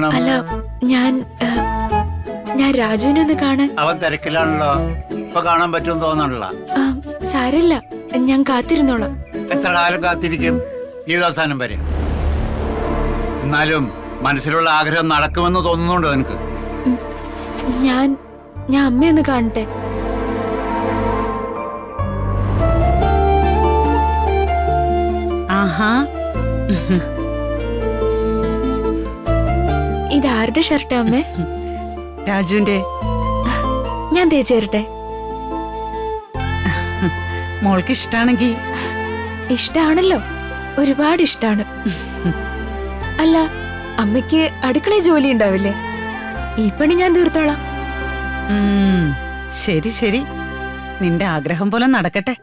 വേണം? അല്ല, ഞാൻ രാജുവിനെ ഒന്ന് കാണാൻ. അവൻ തിരക്കിലാണല്ലോ, ഇപ്പൊ കാണാൻ പറ്റുമെന്ന് തോന്നണല്ല. സാരല്ല, ഞാൻ കാത്തിരുന്നോളാം. എത്ര കാലം കാത്തിരിക്കും? ജീവിതാവസാനം വരെ. എന്നാലും മനസ്സിലുള്ള ആഗ്രഹം നടക്കുമെന്ന് തോന്നുന്നുണ്ടോ എനിക്ക്? ഞാൻ അമ്മയൊന്ന് കാണട്ടെ. ആഹാ, ഇതാരുടെ ഷർട്ടാ അമ്മേ? രാജുവിന്റെ. ഞാൻ തേച്ച് തരട്ടെ? മോൾക്ക് ഇഷ്ടാണെങ്കി. ഇഷ്ടാണല്ലോ, ഒരുപാട് ഇഷ്ടാണ്. അല്ല, അമ്മയ്ക്ക് അടുക്കളയിൽ ജോലി ഉണ്ടാവില്ലേ? ഈ പണി ഞാൻ തീർത്തോളാം. ശരി ശരി, നിന്റെ ആഗ്രഹം പോലെ നടക്കട്ടെ.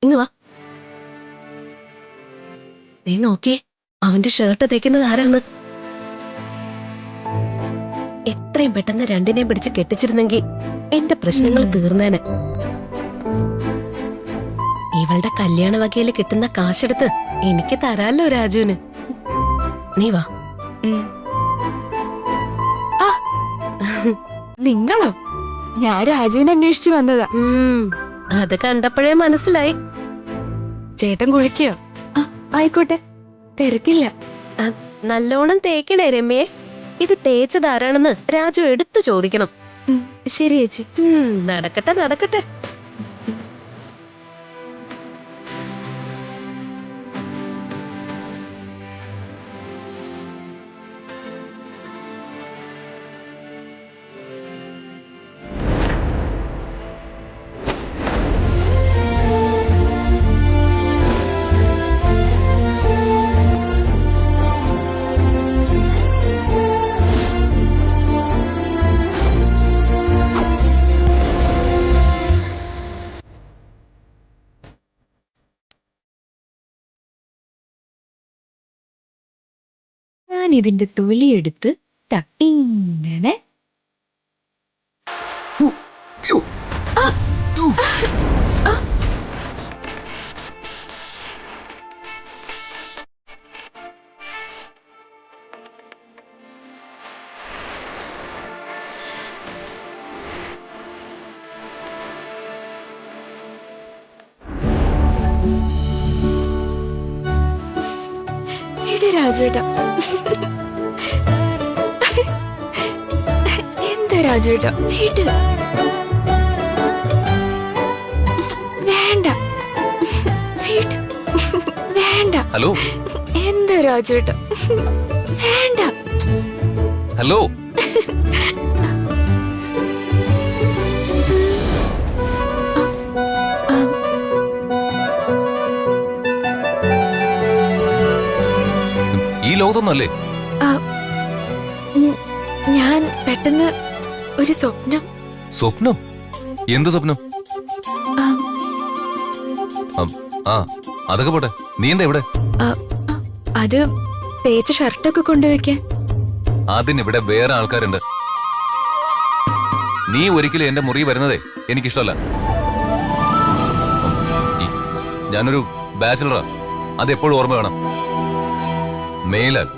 ഇങ്ങ് വാ. നീ നോക്കിയേ, അവന്റെ ഷർട്ട് തേക്കുന്നത് ആരാന്ന്? എത്രയും പെട്ടെന്ന് രണ്ടിനെയും പിടിച്ച് കെട്ടിച്ചിരുന്നെങ്കിൽ എന്റെ പ്രശ്നങ്ങൾ തീർന്നേനെ. ഇവളുടെ കല്യാണ വകയില് കിട്ടുന്ന കാശെടുത്ത് എനിക്ക് തരാല്ലോ രാജുവിന്. നീ വാ. നിങ്ങളോ? ഞാൻ രാജുവിനെ അന്വേഷിച്ചു വന്നതാ. അത് കണ്ടപ്പോഴേ മനസ്സിലായി. ചേട്ടൻ കുളിക്കോ? ആയിക്കോട്ടെ, തിരക്കില്ല. നല്ലോണം തേക്കണേ രമ്യേ. ഇത് തേച്ചതാരാണെന്ന് രാജു എടുത്തു ചോദിക്കണം. ശരി ചേച്ചി. നടക്കട്ടെ നടക്കട്ടെ. ഞാൻ ഇതിന്റെ തൊലിയെടുത്ത് ഇങ്ങനെ രാജുവേട്ടാ. എന്താ രാജുവേട്ടാ, വീട് വേണ്ട, വീട് വേണ്ട. ഹലോ, എന്താ രാജുവേട്ടാ, വേണ്ട. ഹലോ. ഈ ലോകത്തൊന്നല്ലേ? ഞാൻ പെട്ടെന്ന് ഒരു സ്വപ്നം. സ്വപ്നോ? എന്ത് സ്വപ്നം? അതൊക്കെ പോട്ടെ, നീ എന്താ ഇവിടെ? അത് തേച്ച ഷർട്ടൊക്കെ കൊണ്ടുവയ്ക്കാൻ. അതിനിവിടെ വേറെ ആൾക്കാരുണ്ട്. നീ ഒരിക്കലും എന്റെ മുറി വരുന്നതേ എനിക്കിഷ്ടമല്ല. ഞാനൊരു ബാച്ചിലറാ, അതെപ്പോഴും ഓർമ്മ വേണം. മേലാൽ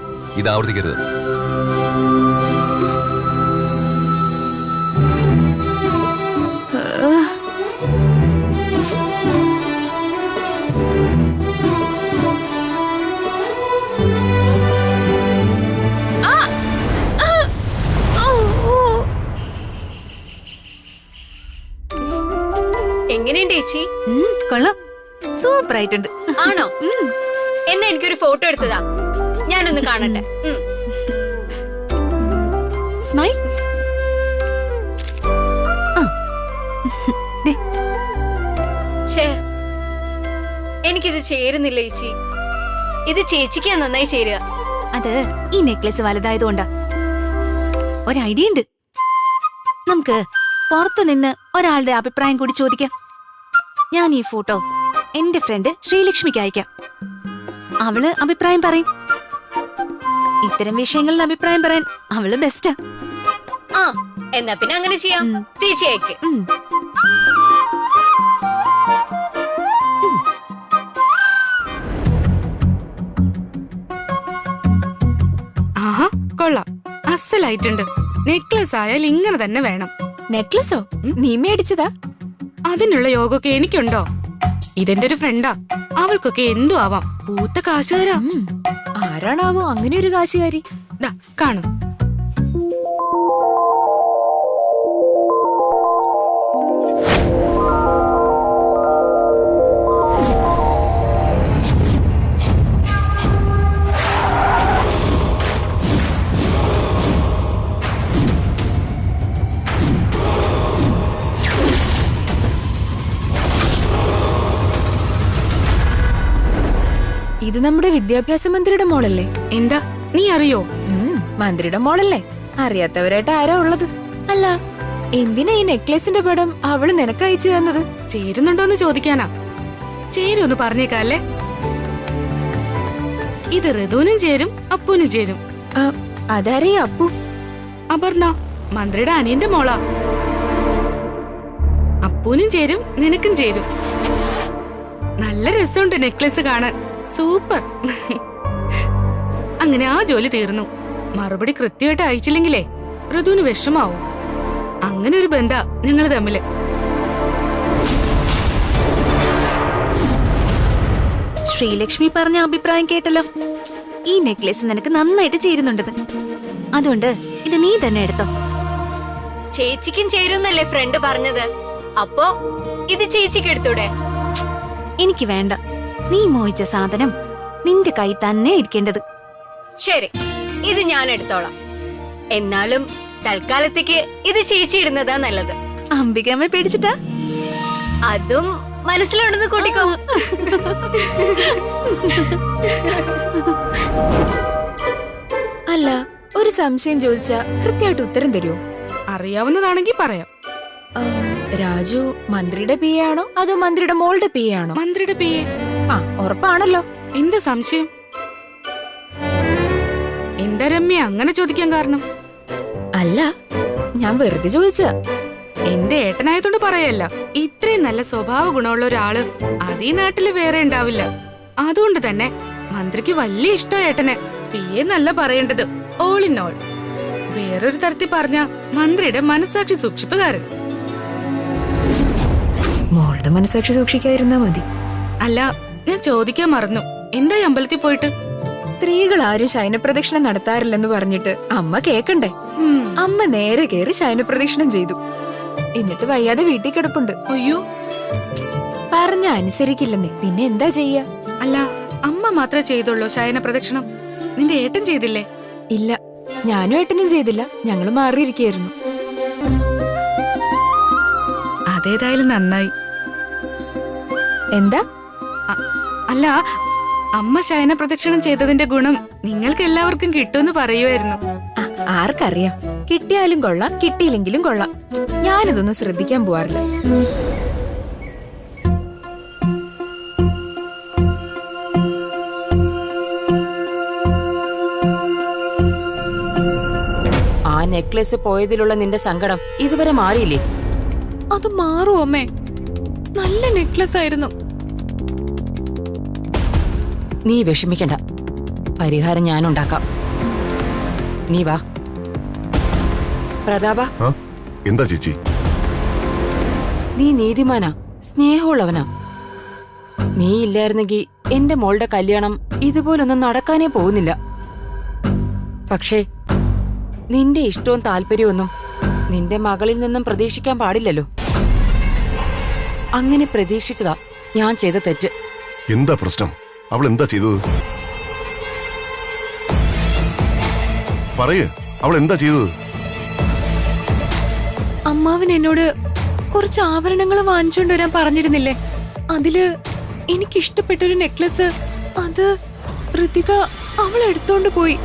ഇത് ആവർത്തിക്കരുത്. എങ്ങനെയുണ്ട് ചേച്ചി? കൊള്ളാം, സൂപ്പർ ആയിട്ടുണ്ട്. ആണോ? എന്നാ എനിക്കൊരു ഫോട്ടോ എടുത്തതാ, ഞാനൊന്ന് കാണട്ടെ. സ്മൈൽ. എനിക്കിത് ചേരുന്നില്ല ചേച്ചി. ഇത് ചേച്ചിക്കാ നന്നായി ചേരുക. അത് ഈ നെക്ലസ് വലുതായതുകൊണ്ടാ. ഒരു ഐഡിയ ഉണ്ട്, നമുക്ക് പുറത്തു നിന്ന് ഒരാളുടെ അഭിപ്രായം കൂടി ചോദിക്കാം. ഞാൻ ഈ ഫോട്ടോ എന്റെ ഫ്രണ്ട് ശ്രീലക്ഷ്മിക്ക് അയക്കാം. അവള് അഭിപ്രായം പറയും. ഇത്തരം വിഷയങ്ങളിൽ അഭിപ്രായം പറയാൻ അവള് ബെസ്റ്റാ. ആ എന്നാ പിന്നെ അങ്ങനെ ചെയ്യാം. ചേച്ചി അയക്ക്. ആഹാ കൊള്ളാം, അസലായിട്ടുണ്ട്. നെക്ലസ് ആയാൽ ഇങ്ങനെ തന്നെ വേണം. നെക്ലസോ? നീ മേടിച്ചതാ? അതിനുള്ള യോഗമൊക്കെ എനിക്കുണ്ടോ? ഇതെന്റെ ഒരു ഫ്രണ്ടാ, അവൾക്കൊക്കെ എന്തു ആവാം. പൂത്ത കാശ് തരാം. ആരാണാവോ അങ്ങനെ ഒരു കാശുകാരി? ദാ കാണും. ഇത് നമ്മുടെ വിദ്യാഭ്യാസ മന്ത്രിയുടെ മോളല്ലേ? എന്താ, നീ അറിയോ? മന്ത്രിയുടെ മോളല്ലേ? അറിയാത്തവരായിട്ട് ആരാ ഉള്ളത്? അല്ല, എന്തിനാ ഈ നെക്ലേസിന്റെ പടം അവള് നിനക്ക് അയച്ചു തന്നത്? ചേരുന്നുണ്ടോന്ന് ചോദിക്കാനാ. ചേരുമെന്ന് പറഞ്ഞേക്കല്ലേ. ഇത് ഋതുവിനും ചേരും, അപ്പൂനും ചേരും. അതാരേ അപ്പു? അപർണ, മന്ത്രിയുടെ അനിയന്റെ മോളാ. അപ്പൂനും ചേരും, നിനക്കും ചേരും. നല്ല രസമുണ്ട് നെക്ലസ് കാണാൻ. സൂപ്പർ. അങ്ങനെ ആ ജോലി തീർന്നു. മറുപടി കൃത്യമായിട്ട് അയച്ചില്ലെങ്കിലേ ഋതുവിന് വിഷമാവും. അങ്ങനെ ഒരു ബന്ധാ ഞങ്ങള് തമ്മില്. ശ്രീലക്ഷ്മി പറഞ്ഞ അഭിപ്രായം കേട്ടല്ലോ. ഈ നെക്ലേസ് നിനക്ക് നന്നായിട്ട് ചേരുന്നുണ്ടത്. അതുകൊണ്ട് ഇത് നീ തന്നെ എടുത്തോ. ചേച്ചിക്കും ചേരുന്നല്ലേ ഫ്രണ്ട് പറഞ്ഞത്? അപ്പോ ഇത് ചേച്ചിക്ക് എടുത്തൂടെ? എനിക്ക് വേണ്ട. നീ മോഹിച്ച സാധനം നിന്റെ കൈ തന്നെ ഇരിക്കേണ്ടത്. ശരി, ഇത് ഞാൻ എടുത്തോളാം. എന്നാലും തൽക്കാലത്തേക്ക് ഇത് ചേച്ചി ഇടുന്നതാ നല്ലത്. അംബികമ്മ പേടിച്ചിട്ടാ? അതും മനസ്സിലുണ്ടെന്ന് കൂട്ടിക്കോ. അല്ല, ഒരു സംശയം ചോദിച്ചാ കൃത്യമായിട്ട് ഉത്തരം തരുമോ? അറിയാവുന്നതാണെങ്കി പറയാം. രാജു മന്ത്രിയുടെ പി ആണോ അതോ മന്ത്രിയുടെ മോളുടെ പി ആണോ? മന്ത്രിയുടെ പിയെ. ആ, ഉറപ്പാണല്ലോ. എന്താ സംശയം? എന്താ രമ്യ അങ്ങനെ ചോദിക്കാൻ കാരണം? അല്ല, ഞാൻ വെറുതെ ചോദിച്ചാ. എന്റെ ഏട്ടനായതുകൊണ്ട് പറയല്ല. ഇത്രയും നല്ല സ്വഭാവ ഗുണമുള്ള ഒരാള് അതീ നാട്ടില് വേറെ ഉണ്ടാവില്ല. അതുകൊണ്ട് തന്നെ മന്ത്രിക്ക് വലിയ ഇഷ്ടം ഏട്ടനെ. പിയെ നല്ല പറയേണ്ടത്, ഓൾ ഇൻ ഓൾ. വേറൊരു തരത്തിൽ പറഞ്ഞ മന്ത്രിയുടെ മനസാക്ഷി സൂക്ഷിപ്പുകാരൻ. മോളുടെ മനസാക്ഷി സൂക്ഷിക്കാതിരുന്നാ മതി. അല്ല, ഞാൻ ചോദിക്കാൻ മറന്നു. എന്തായി അമ്പലത്തിൽ പോയിട്ട്? സ്ത്രീകൾ ആരും ശയനപ്രദക്ഷിണം നടത്താറില്ലെന്ന് പറഞ്ഞിട്ട് അമ്മ കേക്കണ്ടേ? അമ്മ നേരെ കയറി ശയനപ്രദക്ഷിണം ചെയ്തു. എന്നിട്ട് വയ്യാതെ വീട്ടിൽ കിടപ്പുണ്ട്. അയ്യോ, പറഞ്ഞ അനുസരിക്കില്ലെന്നേ, പിന്നെ എന്താ ചെയ്യാ? അല്ല, അമ്മ മാത്രമേ ചെയ്തുള്ളൂ ശയന പ്രദക്ഷിണം? നിന്റെ ഏട്ടൻ ചെയ്തില്ലേ? ഇല്ല, ഞാനും ഏട്ടനും ചെയ്തില്ല. ഞങ്ങൾ മാറിയിരിക്കായിരുന്നു. അതേതായാലും നന്നായി. എന്താ? അല്ല, അമ്മ ശയന പ്രദക്ഷിണം ചെയ്തതിന്റെ ഗുണം നിങ്ങൾക്ക് എല്ലാവർക്കും കിട്ടുമെന്ന് പറയുമായിരുന്നു. ആർക്കറിയാം, കിട്ടിയാലും കൊള്ളാം, കിട്ടിയില്ലെങ്കിലും കൊള്ളാം. ഞാനിതൊന്നും ശ്രദ്ധിക്കാൻ പോവാറില്ല. ആ നെക്ലസ് പോയതിലുള്ള നിന്റെ സങ്കടം ഇതുവരെ മാറിയില്ലേ? അത് മാറുമോ അമ്മേ? നല്ല നെക്ലസ് ആയിരുന്നു. നീ വിഷമിക്കണ്ട, പരിഹാരം ഞാനുണ്ടാക്കാം. നീ വാ. പ്രതാപ, എന്താ ചേച്ചി? നീ നീതിമാനാ, സ്നേഹമുള്ളവനാ. നീ ഇല്ലായിരുന്നെങ്കിൽ എന്റെ മോളുടെ കല്യാണം ഇതുപോലൊന്നും നടക്കാനേ പോകുന്നില്ല. പക്ഷേ നിന്റെ ഇഷ്ടവും താല്പര്യമൊന്നും നിന്റെ മകളിൽ നിന്നും പ്രതീക്ഷിക്കാൻ പാടില്ലല്ലോ. അങ്ങനെ പ്രതീക്ഷിച്ചതാ ഞാൻ ചെയ്ത തെറ്റ്. എന്താ പ്രശ്നം? അവൾ എന്താ ചെയ്തത്? പറയ്, അവൾ എന്താ ചെയ്തത്? അമ്മാവൻ എന്നോട് കുറച്ച് ആഭരണങ്ങൾ വാങ്ങിച്ചോണ്ട് വരാൻ പറഞ്ഞിരുന്നില്ലേ? അതില് എനിക്കിഷ്ടപ്പെട്ടൊരു നെക്ലസ്, അത് ഋതിക അവൾ എടുത്തോണ്ട് പോയി.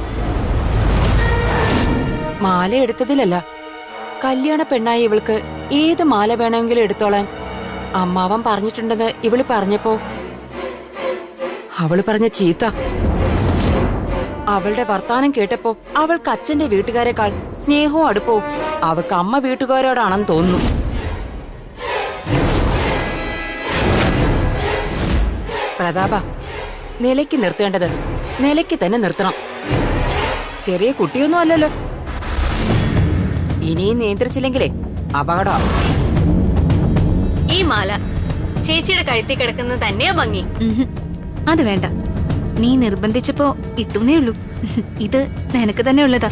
മാല എടുത്തതിലല്ല, കല്യാണ പെണ്ണായ ഇവൾക്ക് ഏത് മാല വേണമെങ്കിലും എടുത്തോളാൻ അമ്മാവൻ പറഞ്ഞിട്ടുണ്ടെന്ന് ഇവള് പറഞ്ഞപ്പോ അവള് പറഞ്ഞ ചീത്ത അവളുടെ വർത്താനം കേട്ടപ്പോ അവൾക്ക് അച്ഛന്റെ വീട്ടുകാരെക്കാൾ സ്നേഹവും അടുപ്പവും അവൾക്ക് അമ്മ വീട്ടുകാരോടാണെന്ന് തോന്നുന്നു. പ്രതാപ, നിലയ്ക്ക് നിർത്തേണ്ടത് നിലയ്ക്ക് തന്നെ നിർത്തണം. ചെറിയ കുട്ടിയൊന്നും അല്ലല്ലോ. ഇനിയും നിയന്ത്രിച്ചില്ലെങ്കിലേ അപകടമാവും. ഈ മാല ചേച്ചിയുടെ കഴുത്തിൽ കിടക്കുന്നത് തന്നെയാ ഭംഗി. അത് വേണ്ട, നീ നിർബന്ധിച്ചപ്പോ ഇട്ടൂന്നേ ഉള്ളൂ. ഇത് നിനക്ക് തന്നെ ഉള്ളതാ.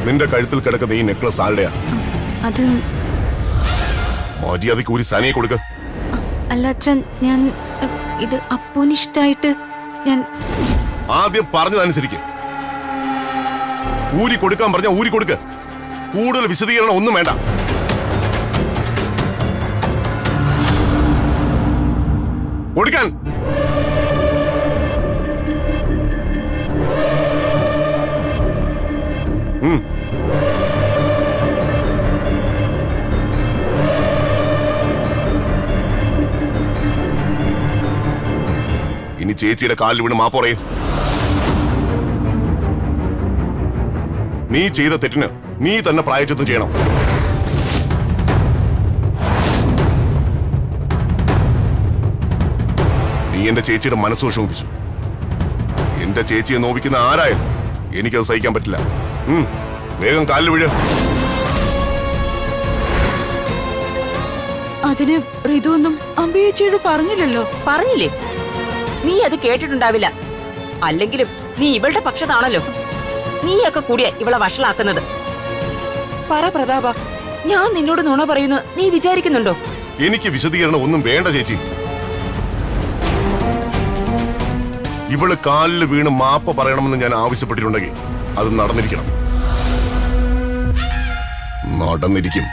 നിന്റെ കഴുത്തിൽ കിടക്കുന്ന ഈ നെക്ലസ് ആരുടെയാ? അത് മര്യാദയ്ക്ക് ഒരു സനയെ കൊടുക്ക. അല്ല അച്ഛൻ, ഞാൻ ഇത് അപ്പൂനിഷ്ടായിട്ട് ഞാൻ ആദ്യം പറഞ്ഞതനുസരിക്ക്. ഊരി കൊടുക്കാൻ പറഞ്ഞ ഊരി കൊടുക്ക. കൂടുതൽ വിശദീകരണം ഒന്നും വേണ്ട. കൊടുക്കാൻ. ഇനി ചേച്ചിയുടെ കാലിൽ വീണ് മാപ്പ് പറയും. നീ ചെയ്ത തെറ്റിന് നീ തന്നെ പ്രായച്ചിത്തം ചെയ്യണം. നീ എന്റെ ചേച്ചിയുടെ മനസ്സ് വിഷമിപ്പിച്ചു. എന്റെ ചേച്ചിയെ നോവിക്കുന്ന ആരായാലും എനിക്കത് സഹിക്കാൻ പറ്റില്ല. വേഗം കാലിൽ വീഴ. അതിന് ഋതുവൊന്നും അമ്പേച്ചിയോട് പറഞ്ഞില്ലല്ലോ. പറഞ്ഞില്ലേ? നീ അത് കേട്ടിട്ടുണ്ടാവില്ല. അല്ലെങ്കിലും നീ ഇവളുടെ പക്ഷത്താണല്ലോ. നീയൊക്കെ കൂടിയ ഇവളെ വഷളാക്കുന്നത്. പറ പ്രതാപ, ഞാൻ നിന്നോട് നുണ പറയുന്നു നീ വിചാരിക്കുന്നുണ്ടോ? എനിക്ക് വിശദീകരണം ഒന്നും വേണ്ട ചേച്ചി. ഇവള് കാലിൽ വീണ് മാപ്പ് പറയണമെന്ന് ഞാൻ ആവശ്യപ്പെട്ടിട്ടുണ്ടെങ്കിൽ അത് നടന്നിരിക്കണം. നടന്നിരിക്കും.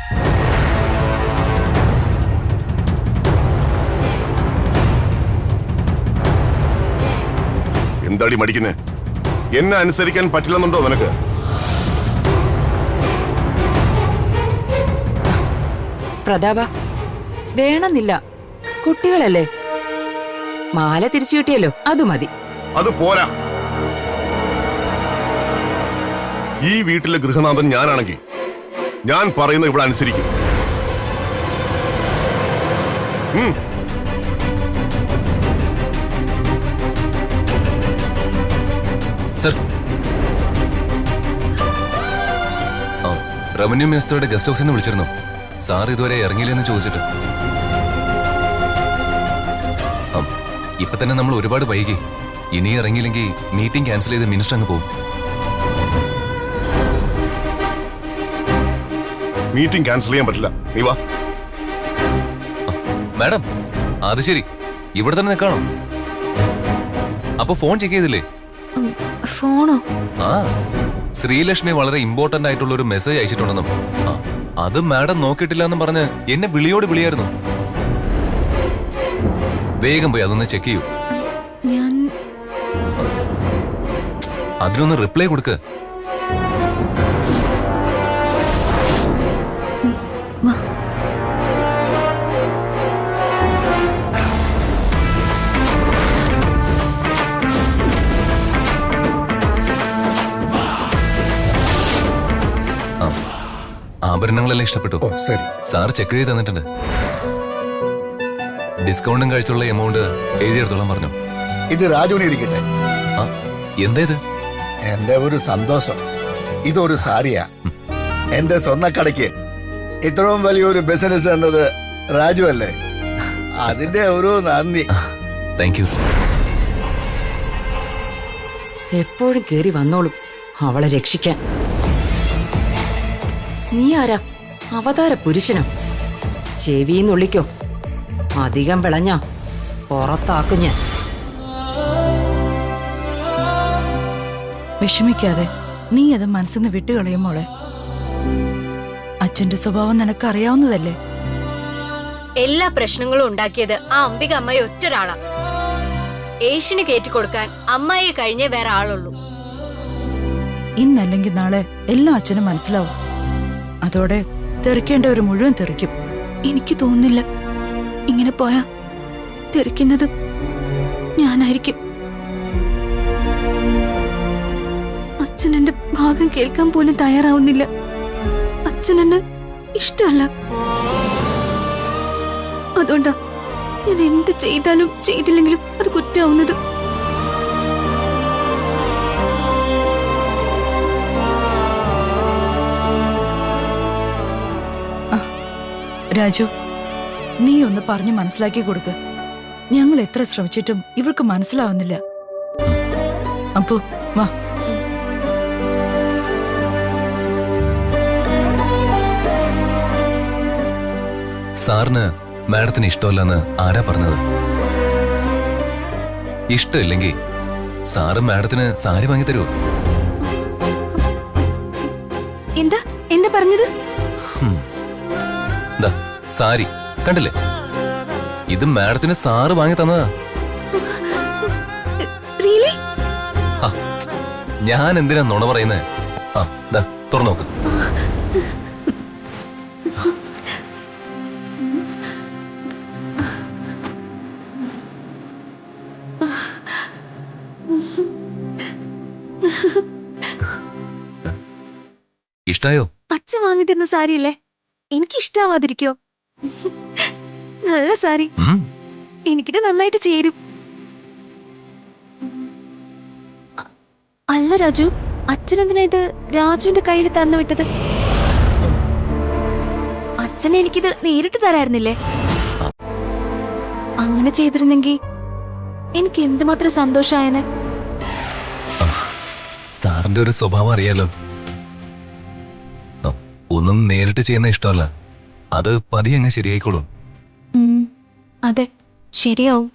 എന്താടി മടിക്കുന്നേ? എന്നെ അനുസരിക്കാൻ പറ്റില്ലെന്നുണ്ടോ നിനക്ക്? പ്രതാപ, വേണമെന്നില്ല. കുട്ടികളല്ലേ. മാല തിരിച്ചു കിട്ടിയല്ലോ, അത് മതി. അത് പോരാ. ഈ വീട്ടിലെ ഗൃഹനാഥൻ ഞാനാണെങ്കിൽ ഞാൻ പറയുന്ന ഇവിടെ അനുസരിക്കും. സർ, റവന്യൂ മിനിസ്റ്ററുടെ ഗസ്റ്റ് ഹൗസിൽ നിന്ന് വിളിച്ചിരുന്നു. സാർ ഇതുവരെ ഇറങ്ങിയില്ലെന്ന് ചോദിച്ചിട്ട്. ഇപ്പൊ തന്നെ നമ്മൾ ഒരുപാട് വൈകി. ഇനി ഇറങ്ങിയില്ലെങ്കിൽ മീറ്റിംഗ് ക്യാൻസൽ ചെയ്ത് മിനിസ്റ്റർ അങ്ങ് പോകും. മീറ്റിംഗ് ക്യാൻസൽ ചെയ്യാൻ പറ്റില്ല. നീ വാ. മാഡം, അത് ശരി, ഇവിടെ തന്നെ നിൽക്കണം. അപ്പൊ ഫോൺ ചെക്ക് ചെയ്തില്ലേ? ഫോണോ? ആ, ശ്രീലക്ഷ്മി വളരെ ഇമ്പോർട്ടന്റ് ആയിട്ടുള്ള ഒരു മെസ്സേജ് അയച്ചിട്ടുണ്ടെന്നും അത് മാഡം നോക്കിയിട്ടില്ല എന്നും പറഞ്ഞ് എന്നെ വിളിയോട് വിളിയായിരുന്നു. വേഗം പോയി അതൊന്ന് ചെക്ക് ചെയ്യൂ. ഞാൻ അതിനൊന്ന് റിപ്ലൈ കൊടുക്ക്. ആഭരണങ്ങളെല്ലാം ഇഷ്ടപ്പെട്ടു. ശരി, സാർ ചെക്ക് ചെയ്ത് തന്നിട്ടുണ്ട്. ഡിസ്കൗണ്ടും കഴിച്ചുള്ള എമൗണ്ട് എഴുതിയെടുത്തോളാം പറഞ്ഞു. ഇത് രാജുവിനെ ഇരിക്കട്ടെ. ആ, എന്താ ഇത്? എന്റെ ഒരു സന്തോഷം. ഇതൊരു സാരിയാ. എന്റെ സ്വർണ്ണക്കടയ്ക്ക് ഇത്രയും വലിയൊരു ബിസിനസ് എന്നത് രാജു അല്ലേ? അതിന്റെ ഒരു നന്ദി. Thank you. എപ്പോഴും കേറി വന്നോളും അവളെ രക്ഷിക്കാൻ. നീ ആരാ? അവതാര പുരുഷനോ? ചെവിന്നുള്ളിക്കോ. അധികം വിളഞ്ഞ പുറത്താക്കും ഞാൻ. വിഷമിക്കാതെ, നീ അത് മനസ്സിന്ന് വിട്ടുകളയും മോളെ. അച്ഛന്റെ സ്വഭാവം നിനക്കറിയാവുന്നതല്ലേ? എല്ലാ പ്രശ്നങ്ങളും ഉണ്ടാക്കിയത് ആ അംബിക അമ്മായി ഒറ്റൊരാളാ. ഏഷ്യന് കയറ്റിക്കൊടുക്കാൻ അമ്മായിയെ കഴിഞ്ഞേ വേറെ ആളുള്ളൂ. ഇന്നല്ലെങ്കിൽ നാളെ എല്ലാം അച്ഛനും മനസ്സിലാവും. അതോടെ തെറിക്കേണ്ടവർ മുഴുവൻ തെറിക്കും. എനിക്ക് തോന്നുന്നില്ല ഇങ്ങനെ പോയാ തെറിക്കുന്നത് ഞാനായിരിക്കും. അച്ഛൻ എന്റെ ഭാഗം കേൾക്കാൻ പോലും തയ്യാറാവുന്നില്ല. അച്ഛൻ എന്നെ ഇഷ്ടമല്ല. അതുകൊണ്ടാ ഞാൻ എന്ത് ചെയ്താലും ചെയ്തില്ലെങ്കിലും അത് കുറ്റാവുന്നത്. രാജു, നീ ഒന്ന് പറഞ്ഞു മനസ്സിലാക്കി കൊടുക്ക്. ഞങ്ങൾ എത്ര ശ്രമിച്ചിട്ടും ഇവൾക്ക് മനസ്സിലാവുന്നില്ല. അപ്പു വാ. സാറിന് മാഡത്തിന് ഇഷ്ടമല്ലെന്ന് ആരാ പറഞ്ഞത്? ഇഷ്ടമില്ലെങ്കിൽ സാറ് മാഡത്തിന് സാരി വാങ്ങിത്തരുമോ? എന്താ എന്താ പറഞ്ഞത്? ദാ സാരി കണ്ടില്ലേ? ഇത് മാഡത്തിന് സാറ് വാങ്ങി തന്നതാ. റിയലി? ഞാൻ എന്തിനാ നുണ പറയുന്നേ? ആ ദാ തുറന്നു നോക്ക്. ഇഷ്ടായോ? അച്ഛൻ വാങ്ങി തരുന്ന സാരിയല്ലേ, എനിക്ക് ഇഷ്ടാവാതിരിക്കോ? നല്ല സാരി, എനിക്കിത് നന്നായിട്ട് ചേരും. അല്ല രാജു, അച്ഛനെന്തിനാ ഇത് രാജുവിന്റെ കയ്യിൽ തന്നു വിട്ടത്? അച്ഛൻ എനിക്കിത് നേരിട്ട് തരായിരുന്നില്ലേ? അങ്ങനെ ചെയ്തിരുന്നെങ്കിൽ എനിക്ക് എന്തുമാത്രം സന്തോഷായനെ. സാറിന്റെ ഒരു സ്വഭാവം അറിയാലോ. ഒന്നും നേരിട്ട് ചെയ്യുന്ന ഇഷ്ടമല്ല, അത് പതിയെ അങ്ങ് ശരിയായിക്കോളും. അതെ, ശരിയാവും.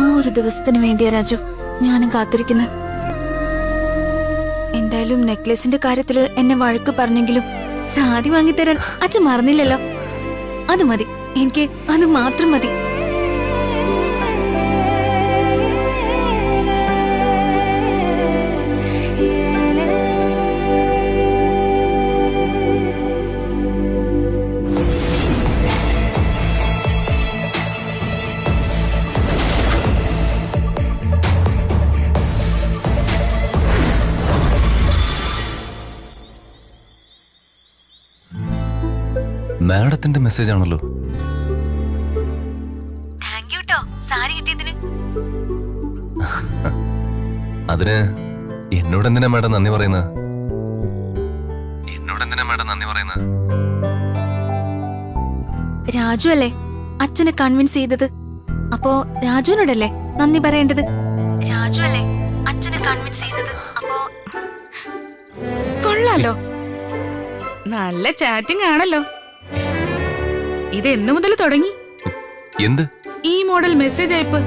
ആ ഒരു ദിവസത്തിന് വേണ്ടിയാ രാജു ഞാനും കാത്തിരിക്കുന്നത്. എന്തായാലും നെക്ലേസിന്റെ കാര്യത്തില് എന്നെ വഴക്ക് പറഞ്ഞെങ്കിലും സാരി വാങ്ങിത്തരാൻ അച്ഛൻ മറന്നില്ലല്ലോ. അത് മതി, എനിക്ക് അത് മാത്രം മതി. മാഡത്തിന്റെ മെസ്സേജ് ആണല്ലോ. താങ്ക് യു ട്ടോ സാരി കിട്ടിയതിന്. അതിന് എന്നോടെന്തിനാ മാഡം നന്ദി പറയുന്നത്? എന്നോടെന്തിനാ മാഡം നന്ദി പറയുന്നത്? രാജു അല്ലേ അച്ഛനെ കൺവിൻസ് ചെയ്തത്, അപ്പോ രാജുവിനോടല്ലേ നന്ദി പറയേണ്ടത്. രാജു അല്ലേ അച്ഛനെ കൺവിൻസ് ചെയ്തത്, അപ്പോ കൊള്ളാലോ, നല്ല ചാറ്റിംഗ് ആണല്ലോ. ഇത് എന്നു മുതൽ തുടങ്ങി? എന്ത് ഈ മോഡൽ മെസ്സേജ് അയപ്പ്?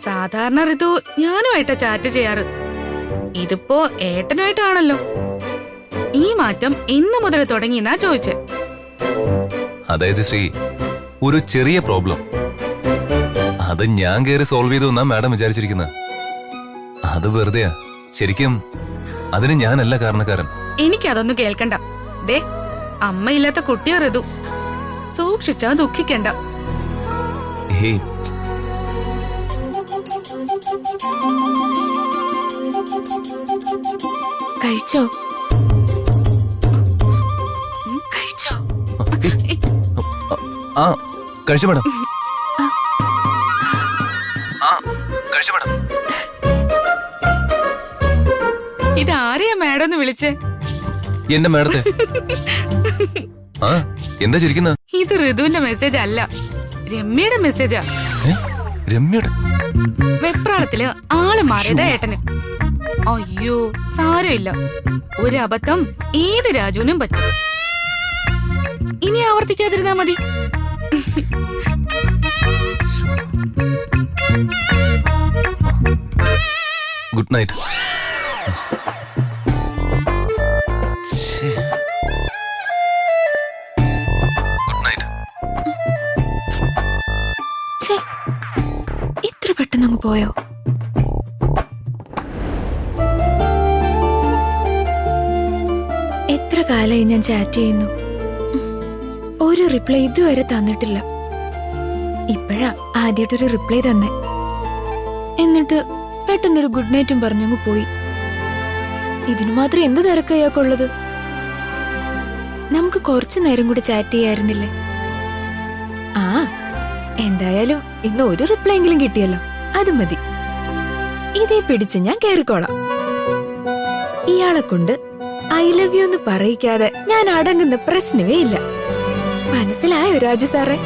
സാധാരണ ഋതു ഞാനുമായിട്ടാ ചാറ്റ് ചെയ്യാറ്, ഇതിപ്പോ ഏട്ടനുമായിട്ടാണല്ലോ. ഈ മാറ്റം ഇന്നു മുതൽ തുടങ്ങിയെന്നാ ചോദിച്ചേ. അതായത് ശ്രീ, ഒരു ചെറിയ പ്രോബ്ലം, അത് ഞാൻ കയറി സോൾവ് ചെയ്തു എന്നാ മാഡം വിചാരിച്ചിരിക്കുന്നത്. അത് വെറുതെയാ. ശരിക്കും അതിന് ഞാനല്ല കാരണക്കാരൻ. എനിക്കതൊന്നും കേൾക്കണ്ട. ദേ, അമ്മയില്ലാത്ത കുട്ടിയാ ഋതു, സൂക്ഷിച്ചാ ദുഃഖിക്കണ്ട. ഹേയ്, കഴിച്ചോ? കഴിച്ചോ? ആ കഴിച്ചു മാഡം. ആ കഴിച്ചു മാഡം. ഇതാരെയാ മാഡം എന്ന് വിളിച്ചേ? എന്റെ മാഡത്തെ. ആ എന്താ ചിരിക്കുന്നത്? ഇത് ഋതുവിന്റെ മെസ്സേജ് അല്ല, രമ്യയുടെ മെസ്സേജാ. രമ്യയുടെ? വെപ്രാളത്തില് ആള് മാറിയതാ ഏട്ടന്. അയ്യോ സാരമില്ല, ഒരു അബദ്ധം ഏത് രാജുവിനും പറ്റും. ഇനി ആവർത്തിക്കാതിരുന്നാ മതി. Good night. Good night. ഇത്ര പെട്ടെന്ന് അങ്ങ് പോയോ? എത്ര കാലമായി ഞാൻ ചാറ്റ് ചെയ്യുന്നു. ഒരു റിപ്ലൈ ഇതുവരെ തന്നിട്ടില്ല. ഇപ്പോഴാ ആദ്യമായിട്ടൊരു റിപ്ലൈ തന്നെ. എന്നിട്ട് പെട്ടെന്നൊരു ഗുഡ് നൈറ്റും പറഞ്ഞങ്ങ് പോയി. ഇതിനു മാത്രം എന്ത് തിരക്കയ്യാക്കുള്ളത്? നമുക്ക് കുറച്ചു നേരം കൂടി ചാറ്റ് ചെയ്യായിരുന്നില്ലേ? ആ, എന്തായാലും ഇന്ന് ഒരു റിപ്ലൈ എങ്കിലും കിട്ടിയല്ലോ, അത് മതി. ഇതേ പിടിച്ച് ഞാൻ കേറിക്കോളാം. ഇയാളെ കൊണ്ട് ഐ ലവ് യു എന്ന് പറയിക്കാതെ ഞാൻ അടങ്ങുന്ന പ്രശ്നമേ ഇല്ല. മനസ്സിലായോ രാജു സാറേ?